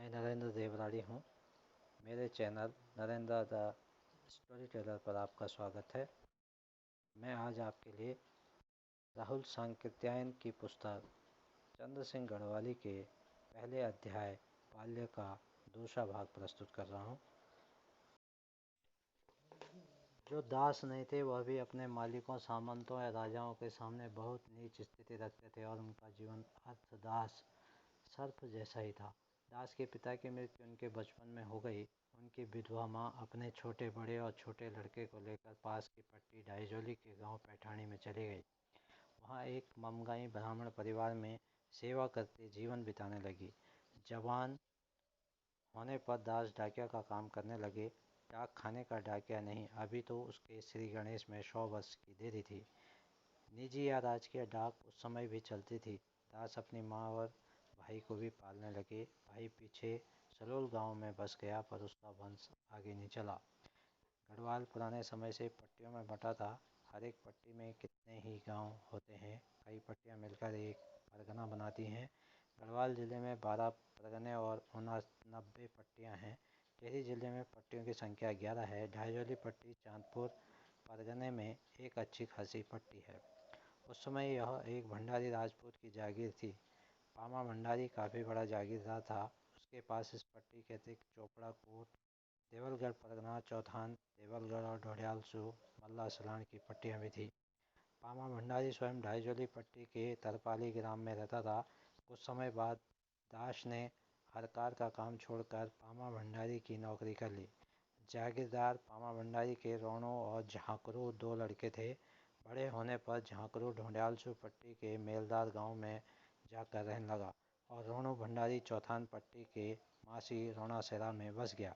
मैं नरेंद्र देवराड़ी हूँ। मेरे channel Narendra the story teller पर आपका स्वागत है। मैं आज आपके लिए राहुल सांकृत्यायन की पुस्तक चंद्र सिंह गढ़वाली के पहले अध्याय बाल्य का दूसरा भाग प्रस्तुत कर रहा हूँ। जो दास नहीं थे वह भी अपने मालिकों, सामंतों या राजाओं के सामने बहुत नीच स्थिति रखते थे और उनका जीवन अर्थदास सर्प जैसा ही था। दास के पिता की मृत्यु उनके बचपन में हो गई। उनकी विधवा माँ अपने छोटे बड़े और छोटे लड़के को लेकर पास की पट्टी डाइजोली के गांव पैठानी में चली गई। वहाँ एक ममगाई ब्राह्मण परिवार में सेवा करते जीवन बिताने लगी। जवान होने पर दास डाकिया का काम करने लगे। डाक खाने का डाकिया नहीं, अभी तो उसके श्री गणेश में 100 वर्ष की देरी थी। निजी या राजकीय डाक उस समय भी चलती थी। दास अपनी माँ और भाई को भी पालने लगे। भाई पीछे सलोल गांव में बस गया, पर उसका वंश आगे नहीं चला। गढ़वाल पुराने समय से पट्टियों में बटा था। हर एक पट्टी में कितने ही गांव होते हैं। कई पट्टियां मिलकर एक परगना बनाती हैं। गढ़वाल जिले में 12 परगने और 89 पट्टियां हैं। टिहरी जिले में पट्टियों की संख्या 11 है। डाइजोली पट्टी चांदपुर परगने में एक अच्छी खासी पट्टी है। उस समय यह एक भंडारी राजपूत की जागीर थी। पामा भंडारी काफ़ी बड़ा जागीरदार था। उसके पास इस पट्टी के अतिरिक्त चोपड़ा कोट, देवलगढ़ परगना, चौथान, देवलगढ़ और ढोडियालसू मल्ला सलाण की पट्टियाँ भी थी। पामा भंडारी स्वयं डाइजोली पट्टी के तरपाली ग्राम में रहता था। कुछ समय बाद दास ने हरकार का काम छोड़कर पामा भंडारी की नौकरी कर ली। जागीरदार पामा भंडारी के रोणो और झांकरू 2 लड़के थे। बड़े होने पर झांकरू ढोडियालसू पट्टी के मेलदार गांव में जाकर रहने लगा और रोणो भंडारी चौथान पट्टी के मासी रोणासेरा में बस गया।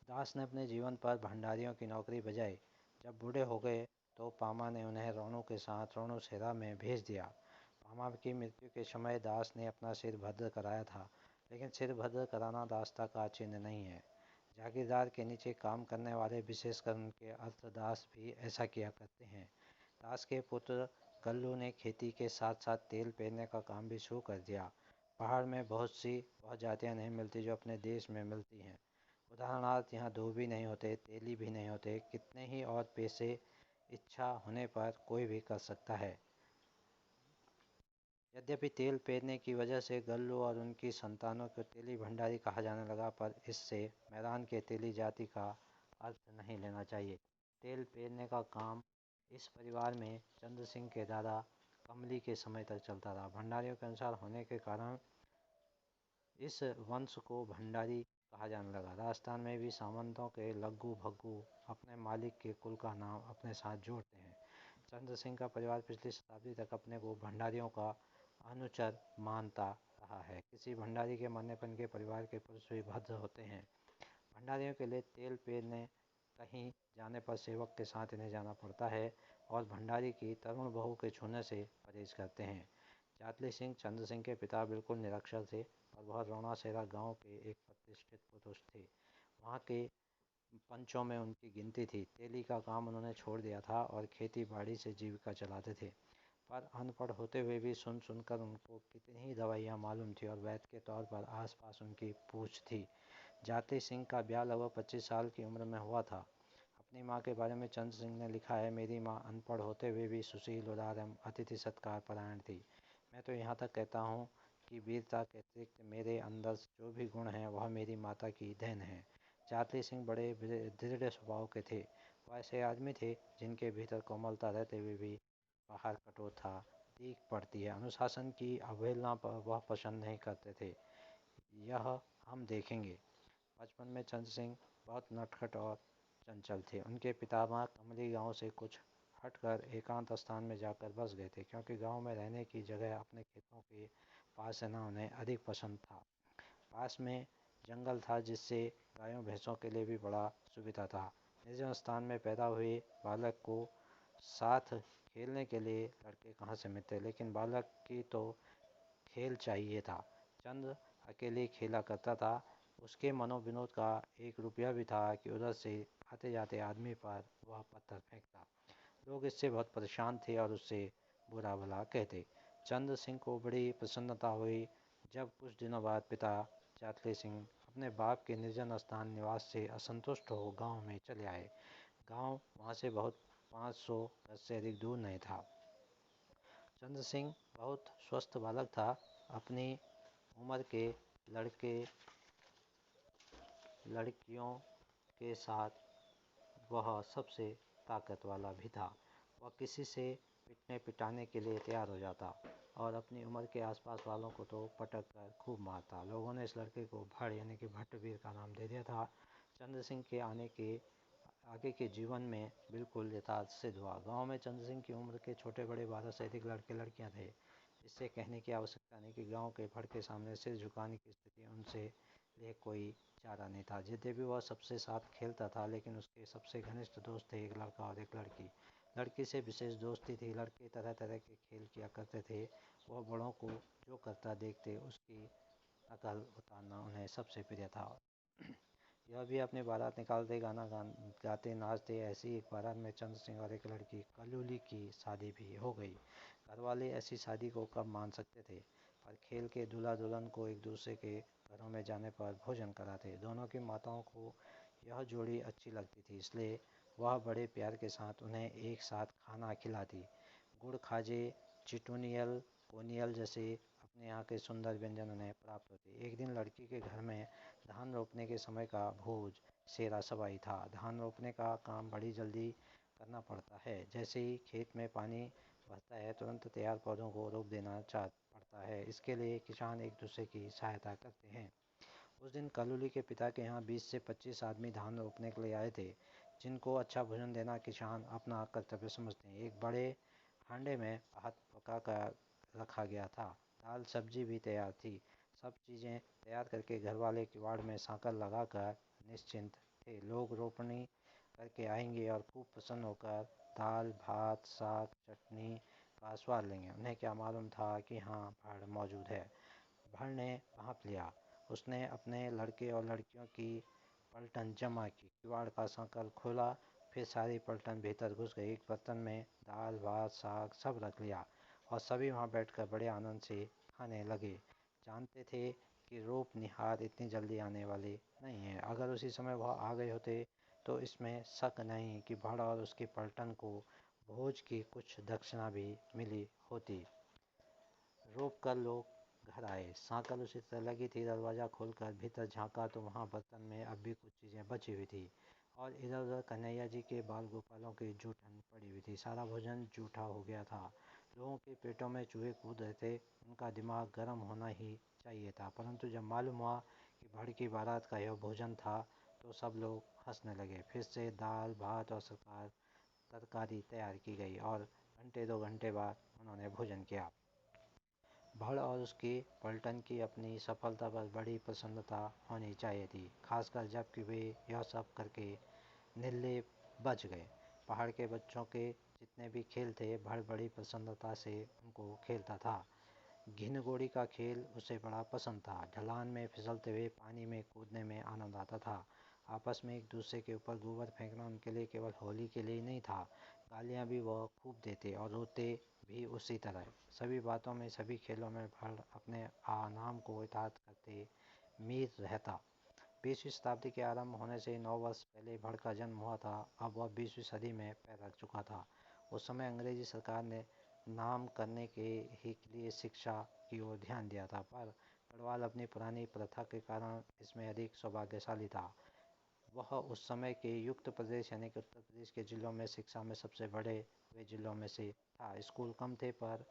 दास ने अपने जीवन पर भंडारियों की नौकरी बजाई। जब बूढ़े हो गए तो पामा ने उन्हें रोणो के साथ रोणोसेरा में भेज दिया। पामा की मृत्यु के समय दास ने अपना सिर भद्र कराया था, लेकिन सिर भद्र कराना दासता का चिन्ह नहीं है। जागीरदार के नीचे काम करने वाले, विशेषकर उनके अर्थदास भी ऐसा किया करते हैं। दास के पुत्र गल्लू ने खेती के साथ साथ तेल पेरने का काम भी शुरू कर दिया। पहाड़ में बहुत सी वह जातियाँ नहीं मिलती जो अपने देश में मिलती हैं। उदाहरणार्थ, यहाँ धोबी नहीं होते, तेली भी नहीं होते। कितने ही और पेशे इच्छा होने पर कोई भी कर सकता है। यद्यपि तेल पेरने की वजह से गल्लू और उनकी संतानों को तेली भंडारी कहा जाने लगा, पर इससे मैदान के तेली जाति का अर्थ नहीं लेना चाहिए। तेल पेरने का काम इस परिवार में चंद्र सिंह के दादा कमली के समय तक चलता रहा। भंडारियों के अनुसार होने के कारण इस वंश को भंडारी कहा जाने लगा। राजस्थान में भी सामंतों के लग्गू भग्गू अपने मालिक के कुल का नाम अपने साथ जोड़ते हैं। चंद्र सिंह का परिवार पिछली शताब्दी तक अपने को भंडारियों का अनुचर मानता रहा है। किसी भंडारी के मरने पर उनके परिवार के पुरुष भी भद्र होते हैं। भंडारियों के लिए तेल पेरने कहीं जाने पर सेवक के साथ इन्हें जाना पड़ता है और भंडारी की तरुण बहू के छूने से परहेज करते हैं। जातली सिंह चंद्र सिंह के पिता बिल्कुल निरक्षर थे और वह रोणासेरा गांव के एक प्रतिष्ठित पुरुष थे। वहाँ के पंचों में उनकी गिनती थी। तेली का काम उन्होंने छोड़ दिया था और खेती बाड़ी से जीविका चलाते थे, पर अनपढ़ होते हुए भी सुन सुनकर उनको कितनी ही दवाइयाँ मालूम थी और वैद्य के तौर पर आसपास उनकी पूछ थी। जाति सिंह का ब्याह लगभग 25 साल की उम्र में हुआ था। अपनी माँ के बारे में चंद्र सिंह ने लिखा है, मेरी माँ अनपढ़ होते हुए भी सुशील, उदार एवं अतिथि सत्कार परायण थी। मैं तो यहाँ तक कहता हूँ कि वीरता के अतिरिक्त मेरे अंदर जो भी गुण हैं वह मेरी माता की देन है। जातली सिंह बड़े दृढ़ स्वभाव के थे। वह ऐसे आदमी थे जिनके भीतर कोमलता रहते हुए भी बाहर कठोरता दिख पड़ती है। अनुशासन की अवहेलना पर वह पसंद नहीं करते थे, यह हम देखेंगे। बचपन में चंद्र सिंह बहुत नटखट और चंचल थे। उनके पितामह कमली गांव से कुछ हटकर एकांत स्थान में जाकर बस गए थे, क्योंकि गांव में रहने की जगह अपने खेतों के पास रहना उन्हें अधिक पसंद था। पास में जंगल था, जिससे गायों भैंसों के लिए भी बड़ा सुविधा था। निर्जन स्थान में पैदा हुए बालक को साथ खेलने के लिए लड़के कहाँ से मिलते, लेकिन बालक की तो खेल चाहिए था। चंद्र अकेले खेला करता था। उसके मनोविनोद का एक रुपया भी था कि उधर से आते जाते आदमी पर वह पत्थर फेंकता। लोग इससे बहुत परेशान थे और उससे बुरा भला कहते। चंद्र सिंह को बड़ी प्रसन्नता हुई जब कुछ दिनों बाद पिता जातली सिंह अपने बाप के निर्जन स्थान निवास से असंतुष्ट हो गांव में चले आए। गांव वहां से बहुत 500 गज से अधिक दूर नहीं था। चंद्र सिंह बहुत स्वस्थ बालक था। अपनी उम्र के लड़के लड़कियों के साथ वह सबसे ताकत वाला भी था। वह किसी से पिटने पिटाने के लिए तैयार हो जाता और अपनी उम्र के आसपास वालों को तो पटक कर खूब मारता। लोगों ने इस लड़के को भड़ यानी कि भट्टवीर का नाम दे दिया था। चंद्र सिंह के आगे के जीवन में बिल्कुल यथार्थ सिद्ध हुआ। गांव में चंद्र सिंह की उम्र के छोटे बड़े 12 से अधिक लड़के लड़कियां थे। इससे कहने की आवश्यकता नहीं कि गांव के भड़ के सामने सिर झुकाने की स्थिति उनसे लिए कोई चारा नहीं था। यद्यपि वह सबसे साथ खेलता था, लेकिन उसके सबसे घनिष्ठ दोस्त थे एक लड़का और एक लड़की। लड़की से विशेष दोस्ती थी। लड़के तरह तरह के खेल किया करते थे। वह बड़ों को जो करता देखते उसकी नकल उतारना उन्हें सबसे प्रिय था। यह भी अपनी बारात निकालते गाते नाचते। ऐसी एक बारात में चंद्र सिंह और एक लड़की कलूली की शादी भी हो गई। घर वाले ऐसी शादी को कब मान सकते थे, पर खेल के दूल्हा दुल्हन को एक दूसरे के घरों में जाने पर भोजन कराते। दोनों की माताओं को यह जोड़ी अच्छी लगती थी, इसलिए वह बड़े प्यार के साथ उन्हें एक साथ खाना खिलाती। गुड़ खाजे, चिटुनियल, कोनियल जैसे अपने यहाँ के सुंदर व्यंजन उन्हें प्राप्त होते। एक दिन लड़की के घर में धान रोपने के समय का भोज सेरा सवाई था। धान रोपने का काम बड़ी जल्दी करना पड़ता है। जैसे ही खेत में पानी भरता है, तुरंत तैयार पौधों को रोप देना पड़ता है। इसके लिए किसान एक दूसरे की सहायता करते हैं। उस दिन कलूली के पिता के यहाँ 20 से 25 आदमी धान रोपने के लिए आए थे, जिनको अच्छा भोजन देना किसान अपना कर्तव्य समझते हैं। एक बड़े हांडे में भात पका कर रखा गया था। दाल सब्जी भी तैयार थी। सब चीज़ें तैयार करके घर वाले किवाड़ में सांकल लगाकर निश्चिंत थे। लोग रोपनी करके आएंगे और खूब प्रसन्न होकर दाल भात साग चटनी का स्वाद लेंगे। उन्हें क्या मालूम था कि हाँ, भाड़ मौजूद है। भर ने भांप लिया। उसने अपने लड़के और लड़कियों की पलटन जमा की, किवाड़ का सांकल खोला, फिर सारी पलटन भीतर घुस गई। एक बर्तन में दाल भात साग सब रख लिया और सभी वहाँ बैठकर बड़े आनंद से खाने लगे। जानते थे कि रूप निहार इतनी जल्दी आने वाले नहीं है। अगर उसी समय वह आ गए होते तो इसमें शक नहीं कि भड़ और उसकी पलटन को भोज की कुछ दक्षिणा भी मिली होती। रोक कर लोग घर आए। सांकल उसी तरह लगी थी। दरवाज़ा खोलकर भीतर झांका तो वहाँ बर्तन में अब भी कुछ चीज़ें बची हुई थी और इधर उधर कन्हैया जी के बाल गोपालों की जूठन पड़ी हुई थी। सारा भोजन जूठा हो गया था। लोगों के पेटों में चूहे कूद रहे थे। उनका दिमाग गर्म होना ही चाहिए था, परंतु जब मालूम हुआ कि भड़ की बारात का यह भोजन था तो सब लोग हंसने लगे। फिर से दाल भात और तरकारी तैयार की गई और घंटे 2 घंटे बाद उन्होंने भोजन किया। भड़ और उसकी पलटन की अपनी सफलता पर बड़ी प्रसन्नता होनी चाहिए थी, खासकर जबकि वे यह सब करके निर्लेप बच गए। पहाड़ के बच्चों के जितने भी खेल थे, भड़ बड़ी प्रसन्नता से उनको खेलता था। घिनगोड़ी का खेल उसे बड़ा पसंद था। ढलान में फिसलते हुए पानी में कूदने में आनंद आता था। आपस में एक दूसरे के ऊपर गोबर फेंकना उनके लिए केवल होली के लिए नहीं था। गालियाँ भी वह खूब देते और रोते भी उसी तरह। सभी बातों में सभी खेलों में भड़ अपने नाम को यथार्थ करते मीर रहता। 20वीं शताब्दी के आरंभ होने से 9 वर्ष पहले भड़ का जन्म हुआ था। अब वह 20वीं सदी में पैर रख चुका था। उस समय अंग्रेजी सरकार ने नाम करने के ही लिए शिक्षा की ओर ध्यान दिया था, पर गढ़वाल अपनी पुरानी प्रथा के कारण इसमें अधिक सौभाग्यशाली था। वह उस समय के युक्त प्रदेश यानी कि उत्तर प्रदेश के जिलों में शिक्षा में सबसे बड़े हुए जिलों में से था। स्कूल कम थे, पर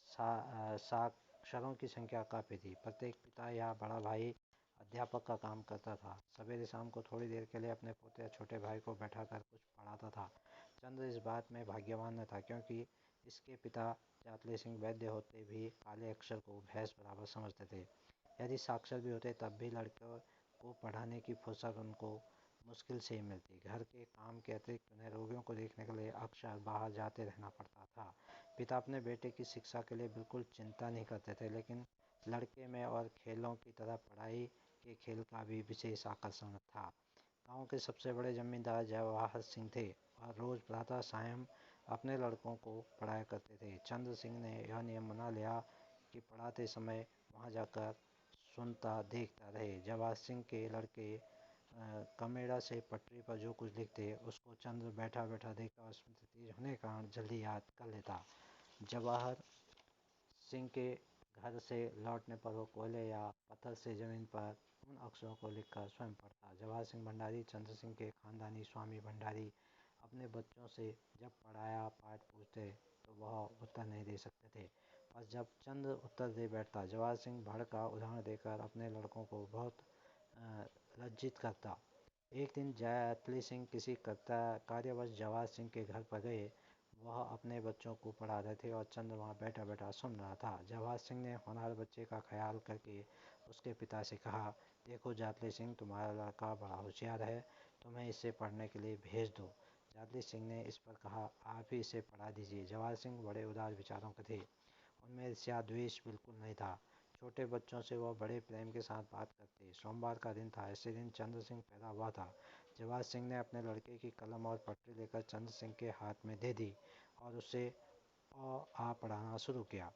साक्षरों की संख्या काफ़ी थी। प्रत्येक पिता या बड़ा भाई अध्यापक का काम करता था। सवेरे शाम को थोड़ी देर के लिए अपने पोते या छोटे भाई को बैठाकर कुछ पढ़ाता था। चंद्र इस बात में भाग्यवान न था, क्योंकि इसके पिता जातली सिंह वैद्य होते भी काले अक्षर को भैंस बराबर समझते थे। यदि साक्षर भी होते तब भी लड़कों को पढ़ाने की फुर्सत उनको मुश्किल से ही मिलती। घर के काम के अतिरिक्त उन्हें रोगियों को देखने के लिए अक्सर बाहर जाते रहना पड़ता था। पिता अपने बेटे की शिक्षा के लिए बिल्कुल चिंता नहीं करते थे, लेकिन लड़के में और खेलों की तरह पढ़ाई के खेल का भी विशेष आकर्षण था। गांव के सबसे बड़े जमींदार जवाहर सिंह थे और रोज प्रातः सायं अपने लड़कों को पढ़ाया करते थे। चंद्र सिंह ने यह नियम बना लिया कि पढ़ाते समय वहां जाकर सुनता देखता रहे। जवाहर सिंह के लड़के कमेड़ा से पटरी पर जो कुछ लिखते उसको चंद्र बैठा बैठा देखता और स्मृति तेज होने के कारण जल्दी याद कर लेता। जवाहर सिंह के घर से लौटने पर वो कोयले या पत्थर से जमीन पर उन अक्षरों को लिखकर स्वयं पढ़ता। जवाहर सिंह भंडारी चंद्र सिंह के खानदानी स्वामी भंडारी अपने बच्चों से जब पढ़ाया पाठ पूछते तो वह उत्तर नहीं दे सकते थे, और जब चंद्र उत्तर दे बैठता जवाहर सिंह भड़ का उदाहरण देकर अपने लड़कों को बहुत लज्जित करता। एक दिन जायतली सिंह किसी कार्यवश जवाहर सिंह के घर पर गए। वह अपने बच्चों को पढ़ा रहे थे और चंद्र वहाँ बैठा बैठा सुन रहा था। जवाहर सिंह ने होनहार बच्चे का ख्याल करके उसके पिता से कहा, देखो जातली सिंह, तुम्हारा लड़का बड़ा होशियार है, तुम्हें इसे पढ़ने के लिए भेज दो। जातली सिंह ने इस पर कहा, आप ही इसे पढ़ा दीजिए। जवाहर सिंह बड़े उदार विचारों के थे, उनमें ईर्ष्या द्वेष बिल्कुल नहीं था। छोटे बच्चों से वह बड़े प्रेम के साथ बात करते। सोमवार का दिन था। इसी दिन चंद्र सिंह पैदा हुआ था। जवाहर सिंह ने अपने लड़के की कलम और पटरी लेकर चंद्र सिंह के हाथ में दे दी और उसे अ आ पढ़ाना शुरू किया।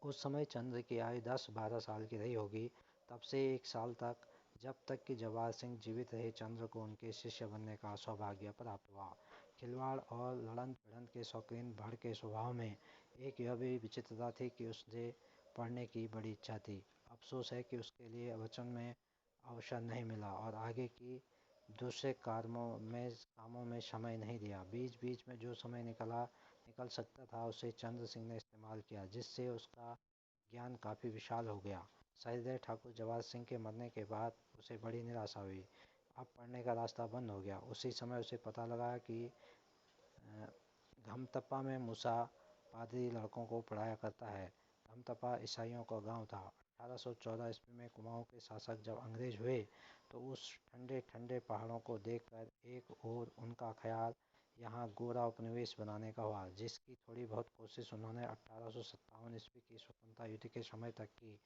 उस समय चंद्र की आयु 10-12 साल की रही होगी। तब से 1 साल तक, जब तक कि जवाहर सिंह जीवित रहे, चंद्र को उनके शिष्य बनने का सौभाग्य प्राप्त हुआ। खिलवाड़ और लड़न भिड़ंत के शौकीन भड़ के स्वभाव में एक यह भी विचित्रता थी कि उसे पढ़ने की बड़ी इच्छा थी। अफसोस है कि उसके लिए वचन में अवसर नहीं मिला और आगे की दूसरे कामों में समय नहीं दिया। बीच बीच में जो समय निकल सकता था उसे चंद्र सिंह ने इस्तेमाल किया, जिससे उसका ज्ञान काफ़ी विशाल हो गया। सहृदय ठाकुर जवाहर सिंह के मरने के बाद उसे बड़ी निराशा हुई। अब पढ़ने का रास्ता बंद हो गया। उसी समय उसे पता लगा कि घमतप्पा में मूसा पादरी लड़कों को पढ़ाया करता है। घमतप्पा ईसाइयों का गांव था। 1814 ईस्वी में कुमाऊं के शासक जब अंग्रेज हुए तो उस ठंडे ठंडे पहाड़ों को देखकर एक और उनका ख्याल यहाँ गोरा उपनिवेश बनाने का हुआ, जिसकी थोड़ी बहुत कोशिश उन्होंने 1857 ईस्वी की स्वतंत्रता युद्ध के समय तक की।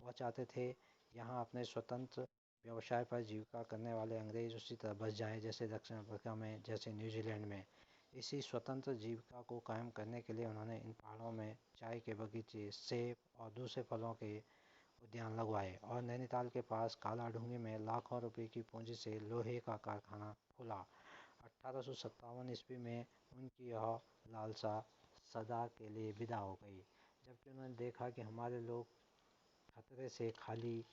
वह चाहते थे यहाँ अपने स्वतंत्र व्यवसाय पर जीविका करने वाले अंग्रेज उसी तरह बस जाएं जैसे दक्षिण अफ्रीका में, जैसे न्यूजीलैंड में। इसी स्वतंत्र जीविका को कायम करने के लिए उन्होंने इन पहाड़ों में चाय के बगीचे, सेब और दूसरे फलों के उद्यान लगवाए और नैनीताल के पास कालाढूंगी में लाखों रुपए की पूंजी से लोहे का कारखाना खोला। 1857 ईस्वी में उनकी यह लालसा सदा के लिए विदा हो गई, जबकि उन्होंने देखा कि हमारे लोग खतरे से खाली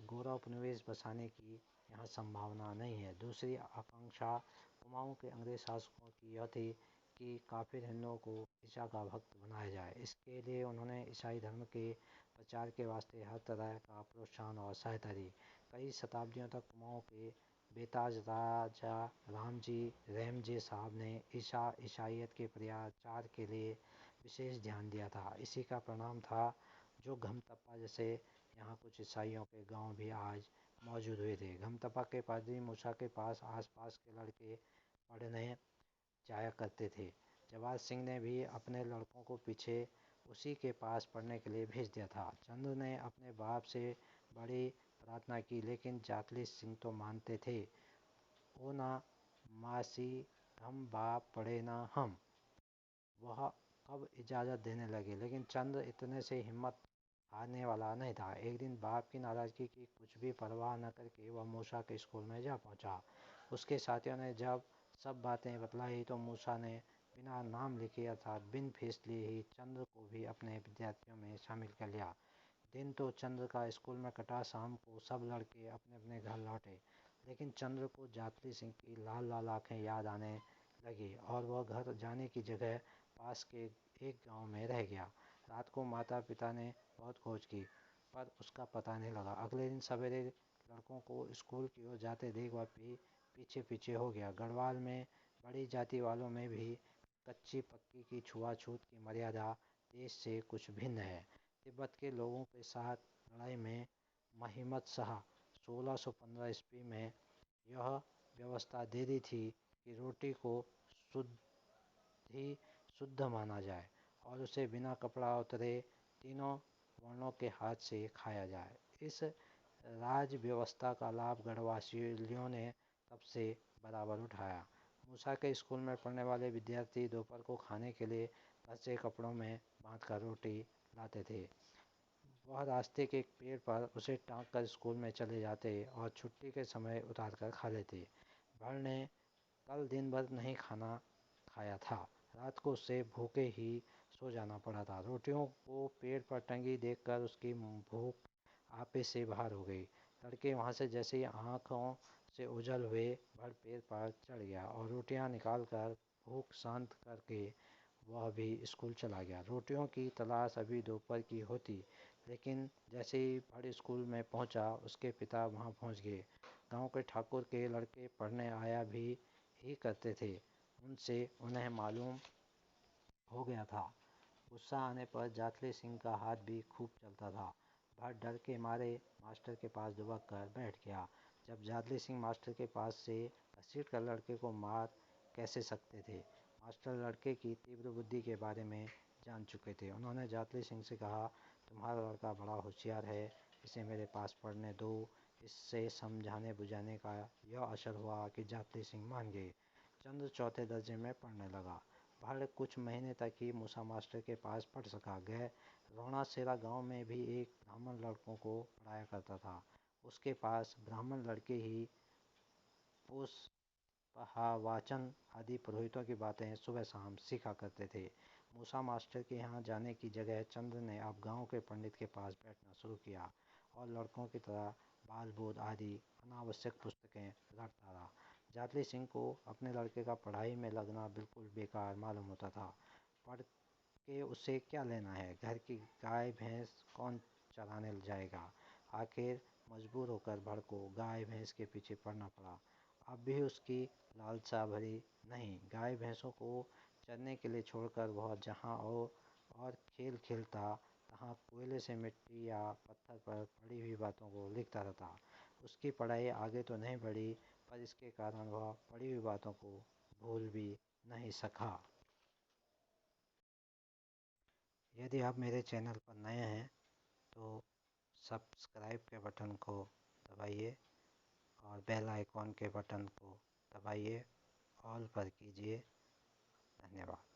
गोरा उपनिवेश बसाने की यहाँ संभावना नहीं है। दूसरी आकांक्षा कुमाऊं के अंग्रेज शासकों की यह थी कि काफिर हिंदुओं को ईसा का भक्त बनाया जाए। इसके लिए उन्होंने ईसाई धर्म के प्रचार के वास्ते हर तरह का प्रोत्साहन और सहायता दी। कई शताब्दियों तक कुमाऊं के बेताज राजा रामजी रैमजे साहब ने ईसाइयत के प्रचार के लिए विशेष ध्यान दिया था। इसी का परिणाम था जो घमतप्पा जैसे यहाँ कुछ ईसाइयों के गांव भी आज मौजूद हुए थे। घमतप्पा के पादरी मूसा के पास आसपास के लड़के पढ़ने जाया करते थे। जवाहर सिंह ने भी अपने लड़कों को पीछे उसी के पास पढ़ने के लिए भेज दिया था। चंद्र ने अपने बाप से बड़ी प्रार्थना की, लेकिन जातली सिंह तो मानते थे। ओ ना मासी हम बाप पढ़े ना हम, वह अब इजाज़त देने लगे। लेकिन चंद्र इतने से हिम्मत हारने वाला नहीं था। एक दिन बाप की नाराज़गी की कुछ भी परवाह न करके वह मूसा के स्कूल में जा पहुंचा। उसके साथियों ने जब सब बातें बतलाई तो मूसा ने बिना नाम लिखे अर्थात बिन फीस लिए ही चंद्र को भी अपने विद्यार्थियों में शामिल कर लिया। दिन तो चंद्र का स्कूल में कटा। शाम को सब लड़के अपने अपने घर लौटे, लेकिन चंद्र को जातली सिंह की लाल लाल आँखें याद आने लगी और वह घर जाने की जगह पास के एक गांव में रह गया। रात को माता पिता ने बहुत खोज की पर उसका पता नहीं लगा। अगले दिन सवेरे लड़कों को स्कूल की ओर जाते देख वह पीछे पीछे हो गया। गढ़वाल में बड़ी जाति वालों में भी कच्ची पक्की की छुआछूत की मर्यादा देश से कुछ भिन्न है। तिब्बत के लोगों के साथ लड़ाई में महिमत शाह 1615 ईस्वी में यह व्यवस्था दे दी थी कि रोटी को शुद्ध ही शुद्ध माना जाए और उसे बिना कपड़ा उतरे तीनों वर्णों के हाथ से खाया जाए। इस राज व्यवस्था का लाभ गढ़वासियों ने तब से बराबर उठाया। मूसा के स्कूल में पढ़ने वाले विद्यार्थी दोपहर को खाने के लिए कच्चे कपड़ों में बांधकर रोटी लाते थे। वह रास्ते के एक पेड़ पर उसे टांग कर स्कूल में चले जाते और छुट्टी के समय उतार कर खा लेते। भर ने कल दिन भर नहीं खाना खाया था। रात को उसे भूखे ही सो जाना पड़ा था। रोटियों को पेड़ पर टंगी देखकर उसकी भूख आपे से बाहर हो गई। तड़के वहाँ से जैसे ही आँखों से ओझल हुए भर पेड़ पर चढ़ गया और रोटियां निकाल कर भूख शांत करके वह भी स्कूल चला गया। रोटियों की तलाश अभी दोपहर की होती, लेकिन जैसे ही भर स्कूल में पहुंचा उसके पिता वहां पहुंच गए। गांव के ठाकुर के लड़के पढ़ने आया भी ही करते थे, उनसे उन्हें मालूम हो गया था। गुस्सा आने पर जाखले सिंह का हाथ भी खूब चलता था। भट डर के मारे मास्टर के पास दुबक कर बैठ गया। जब जादली सिंह मास्टर के पास से घसीट कर लड़के को मार कैसे सकते थे। मास्टर लड़के की तीव्र बुद्धि के बारे में जान चुके थे। उन्होंने जादली सिंह से कहा, तुम्हारा लड़का बड़ा होशियार है, इसे मेरे पास पढ़ने दो। इससे समझाने बुझाने का यह असर हुआ कि जादली सिंह मान गए। चंद्र चौथे दर्जे में पढ़ने लगा। भर कुछ महीने तक ही मूसा मास्टर के पास पढ़ सका। गए रोणासेरा गांव में भी एक ब्राह्मण लड़कों को पढ़ाया करता था। उसके पास ब्राह्मण लड़के ही पुष्पहावाचन आदि पुरोहितों की बातें सुबह शाम सीखा करते थे। मूसा मास्टर के यहाँ जाने की जगह चंद्र ने अब गांव के पंडित के पास बैठना शुरू किया और लड़कों की तरह बाल बोध आदि अनावश्यक पुस्तकें रटता रहा। जादली सिंह को अपने लड़के का पढ़ाई में लगना बिल्कुल बेकार मालूम होता था। पढ़ के उसे क्या लेना है, घर की गाय भैंस कौन चराने जाएगा। आखिर मजबूर होकर भड़ को गाय भैंस के पीछे पड़ना पड़ा। अब भी उसकी लालसा भरी नहीं। गाय भैंसों को चरने के लिए छोड़कर वह जहाँ और खेल खेलता, तहाँ कोयले से मिट्टी या पत्थर पर पड़ी हुई बातों को लिखता रहता। उसकी पढ़ाई आगे तो नहीं बढ़ी, पर इसके कारण वह पढ़ी हुई बातों को भूल भी नहीं सका। यदि आप मेरे चैनल पर नए हैं तो सब्सक्राइब के बटन को दबाइए और बेल आइकॉन के बटन को दबाइए, ऑल पर कीजिए। धन्यवाद।